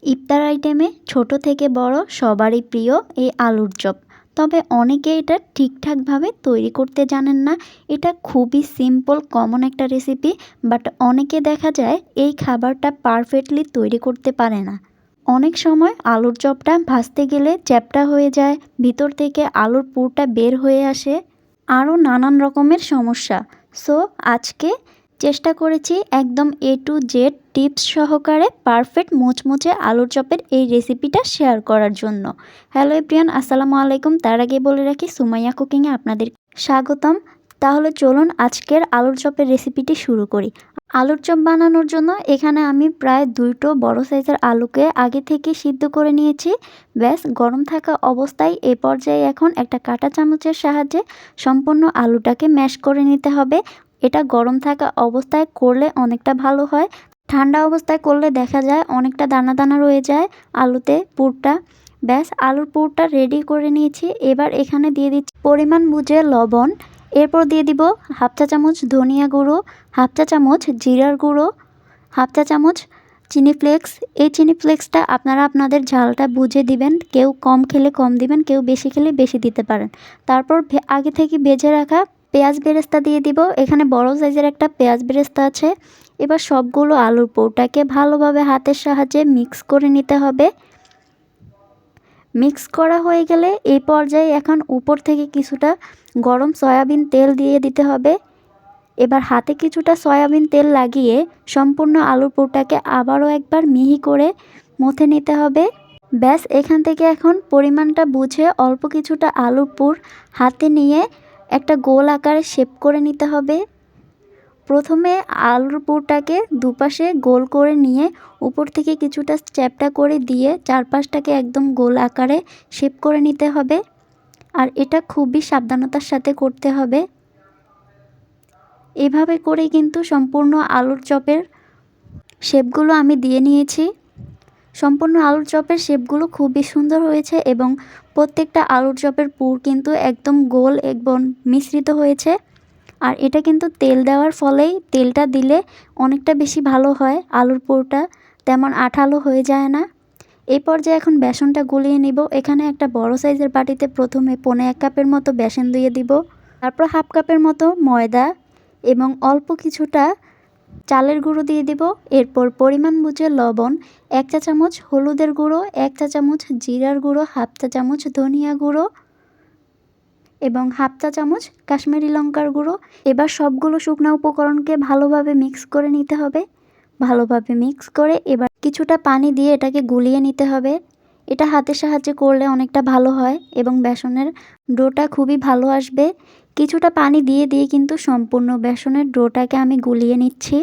ইফতার আইটেমে ছোট থেকে বড় সবারই প্রিয় এই আলুর চপ। তবে অনেকে এটা ঠিকঠাকভাবে তৈরি করতে জানেন না। এটা খুবই সিম্পল কমন একটা রেসিপি, বাট অনেকে দেখা যায় এই খাবারটা পারফেক্টলি তৈরি করতে পারে না। অনেক সময় আলুর চপটা ভাজতে গেলে চ্যাপ্টা হয়ে যায়, ভিতর থেকে আলুর পুরটা বের হয়ে আসে, আরও নানান রকমের সমস্যা। সো আজকে চেষ্টা করেছি একদম এ টু জেড টিপস সহকারে পারফেক্ট মুচমুচে আলুর চপের এই রেসিপিটা শেয়ার করার জন্য। হ্যালো এভরিওয়ান, আসসালামু আলাইকুম। তার আগে বলে রাখি, সুমাইয়া কুকিংয়ে আপনাদের স্বাগতম। তাহলে চলুন আজকের আলুর চপের রেসিপিটি শুরু করি। আলুর চপ বানানোর জন্য এখানে আমি প্রায় 2টো বড় সাইজের আলুকে আগে থেকে সিদ্ধ করে নিয়েছি। ব্যাস গরম থাকা অবস্থায় এ পর্যায়ে এখন একটা কাঁটা চামচের সাহায্যে সম্পূর্ণ আলুটাকে ম্যাশ করে নিতে হবে। এটা গরম থাকা অবস্থায় করলে অনেকটা ভালো হয়। ঠান্ডা অবস্থায় করলে দেখা যায় অনেকটা দানা দানা রয়ে যায় আলুতে পুরটা। ব্যাস আলুর পুরটা রেডি করে নিয়েছি। এবার এখানে দিয়ে দিচ্ছি পরিমাণ বুঝে লবণ। এরপর দিয়ে দিব হাফ চা চামচ ধনিয়া গুঁড়ো, হাফ চা চামচ জিরার গুঁড়ো, হাফ চা চামচ চিনি ফ্লেক্স। এই চিনি ফ্লেক্সটা আপনারা আপনাদের ঝালটা বুঝে দিবেন। কেউ কম খেলে কম দিবেন, কেউ বেশি খেলে বেশি দিতে পারেন। তারপর আগে থেকে ভেজে রাখা পেঁয়াজ বেরেস্তা দিয়ে দিব। এখানে বড় সাইজের একটা পেঁয়াজ বেরেস্তা আছে। এবার সবগুলো আলুর পুরটাকে ভালোভাবে হাতের সাহায্যে মিক্স করে নিতে হবে। মিক্স করা হয়ে গেলে এই পর্যায়ে এখন উপর থেকে কিছুটা গরম সয়াবিন তেল দিয়ে দিতে হবে। এবার হাতে কিছুটা সয়াবিন তেল লাগিয়ে সম্পূর্ণ আলুর পুরটাকে আবারও একবার মিহি করে মথে নিতে হবে। ব্যাস এখান থেকে এখন পরিমাণটা বুঝে অল্প কিছুটা আলুর পুর হাতে নিয়ে একটা গোল আকারে শেপ করে নিতে হবে। প্রথমে আলুর পুরটাকে দুপাশে গোল করে নিয়ে উপর থেকে কিছুটা চ্যাপ্টা করে দিয়ে চারপাশটাকে একদম গোল আকারে শেপ করে নিতে হবে। আর এটা খুবই সাবধানতার সাথে করতে হবে। এভাবে করে কিন্তু সম্পূর্ণ আলুর চপের শেপগুলো আমি দিয়ে নিয়েছি। সম্পূর্ণ আলুর চপের শেপগুলো খুবই সুন্দর হয়েছে এবং প্রত্যেকটা আলুর চপের পুর কিন্তু একদম গোল এবং মিশ্রিত হয়েছে। আর এটা কিন্তু তেল দেওয়ার ফলেই, তেলটা দিলে অনেকটা বেশি ভালো হয়, আলুর পুরটা তেমন আঠালো হয়ে যায় না। এই পর্যায়ে এখন বেসনটা গুলিয়ে নিব। এখানে একটা বড় সাইজের বাটিতে প্রথমে 1.25 কাপের মতো বেসন দিয়ে দিব। তারপর হাফ কাপের মতো ময়দা এবং অল্প কিছুটা চালের গুঁড়ো দিয়ে দিব। এরপর পরিমাণ বুঝে লবণ, 1 চা চামচ হলুদের গুঁড়ো, 1 চা চামচ জিরার গুঁড়ো, হাফ চা চামচ ধনিয়া গুঁড়ো এবং হাফ চা চামচ কাশ্মীরি লঙ্কার গুঁড়ো। এবার সবগুলো শুকনো উপকরণকে ভালোভাবে মিক্স করে নিতে হবে। ভালোভাবে মিক্স করে এবার কিছুটা পানি দিয়ে এটাকে গুলিয়ে নিতে হবে। এটা হাতের সাহায্যে করলে অনেকটা ভালো হয় এবং বেসনের ডোটা খুবই ভালো আসবে। কিছুটা পানি দিয়ে দিয়ে কিন্তু সম্পূর্ণ বেসনের ডোটাকে আমি গুলিয়ে নিচ্ছি।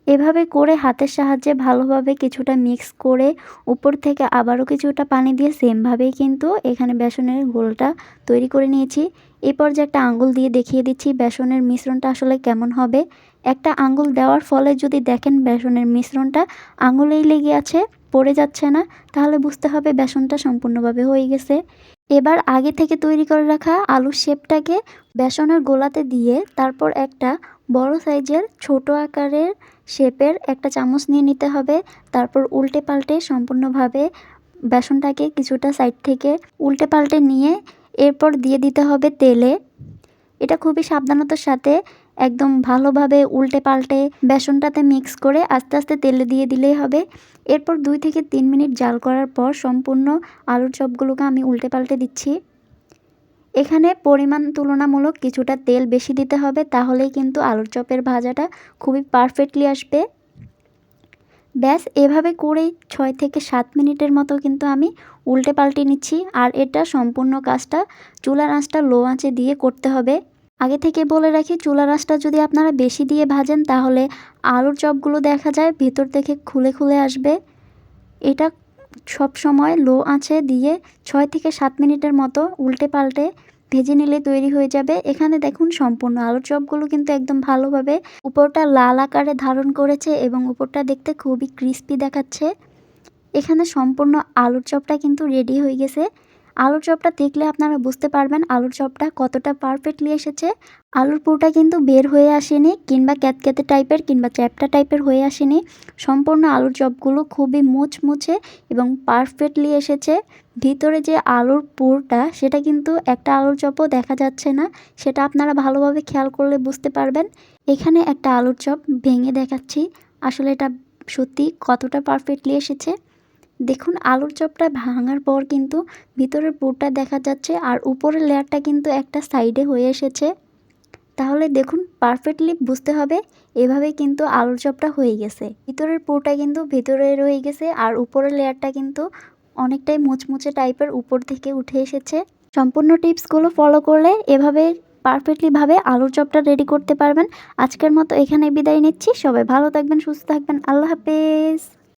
এভাবে করে হাতের সাহায্যে ভালোভাবে কিছুটা মিক্স করে উপর থেকে আবারও কিছুটা পানি দিয়ে সেমভাবেই কিন্তু এখানে বেসনের গোলটা তৈরি করে নিয়েছি। এই পর্যায়ে একটা আঙ্গুল দিয়ে দেখিয়ে দিচ্ছি বেসনের মিশ্রণটা আসলে কেমন হবে। একটা আঙ্গুল দেওয়ার ফলে যদি দেখেন বেসনের মিশ্রণটা আঙুলেই লেগে আছে, পড়ে যাচ্ছে না, তাহলে বুঝতে হবে বেসনটা সম্পূর্ণভাবে হয়ে গেছে। এবার আগে থেকে তৈরি করে রাখা আলুর শেপটাকে বেসনের গোলাতে দিয়ে তারপর একটা বড় সাইজের ছোট আকারের শেপের একটা চামচ নিয়ে নিতে হবে। তারপর উল্টে পাল্টে সম্পূর্ণভাবে বেসনটাকে কিছুটা সাইড থেকে উল্টে পাল্টে নিয়ে এরপর দিয়ে দিতে হবে তেলে। এটা খুবই সাবধানতার সাথে একদম ভালোভাবে উল্টে পাল্টে বেসনটাতে মিক্স করে আস্তে আস্তে তেলে দিয়ে দিলেই হবে। এরপর 2 থেকে 3 মিনিট জাল করার পর সম্পূর্ণ আলুর চপগুলোকে আমি উল্টে পাল্টে দিচ্ছি। এখানে পরিমাণ তুলনামূলক কিছুটা তেল বেশি দিতে হবে, তাহলেই কিন্তু আলুর চপের ভাজাটা খুবই পারফেক্টলি আসবে। ব্যাস এভাবে করেই 6 থেকে 7 মিনিটের মতো কিন্তু আমি উল্টে পাল্টে নিচ্ছি। আর এটা সম্পূর্ণ কাজটা চুলার আঁচটা লো আঁচে দিয়ে করতে হবে। আগে থেকে বলে রাখি, চুলার আঁচটা যদি আপনারা বেশি দিয়ে ভাজেন তাহলে আলুর চপগুলো দেখা যায় ভেতর থেকে খুলে খুলে আসবে। এটা সব সময় লো আঁচে দিয়ে 6 থেকে 7 মিনিটের মতো উল্টে পাল্টে ভেজে নিলে তৈরি হয়ে যাবে। এখানে দেখুন সম্পূর্ণ আলুর চপগুলো কিন্তু একদম ভালোভাবে উপরটা লাল আকারে ধারণ করেছে এবং উপরটা দেখতে খুবই ক্রিস্পি দেখাচ্ছে। এখানে সম্পূর্ণ আলুর চপটা কিন্তু রেডি হয়ে গেছে। আলুর চপটা দেখলে আপনারা বুঝতে পারবেন আলুর চপটা কতটা পারফেক্টলি এসেছে। আলুর পুরটা কিন্তু বের হয়ে আসেনি কিংবা ক্যাতক্যাতে টাইপের কিংবা চ্যাপ্টা টাইপের হয়ে আসেনি। সম্পূর্ণ আলুর চপগুলো খুবই মুচমুচে এবং পারফেক্টলি এসেছে। ভিতরে যে আলুর পুরটা সেটা কিন্তু একটা আলুর চপও দেখা যাচ্ছে না। সেটা আপনারা ভালোভাবে খেয়াল করলে বুঝতে পারবেন। এখানে একটা আলুর চপ ভেঙে দেখাচ্ছি। আসলে এটা সত্যি কতটা পারফেক্টলি এসেছে। দেখুন আলুর চপটা ভাঙার পর কিন্তু ভিতরের পুরটা দেখা যাচ্ছে আর উপরের লেয়ারটা কিন্তু একটা সাইডে হয়ে এসেছে। তাহলে দেখুন পারফেক্টলি বুঝতে হবে এভাবেই কিন্তু আলুর চপটা হয়ে গেছে। ভিতরের পুরটা কিন্তু ভিতরে রয়ে গেছে আর উপরের লেয়ারটা কিন্তু অনেকটাই মুচমুচে টাইপের উপর থেকে উঠে এসেছে। সম্পূর্ণ টিপসগুলো ফলো করলে এভাবে পারফেক্টলিভাবে আলুর চপটা রেডি করতে পারবেন। আজকের মতো এখানে বিদায় নিচ্ছি। সবাই ভালো থাকবেন, সুস্থ থাকবেন। আল্লাহ হাফেজ।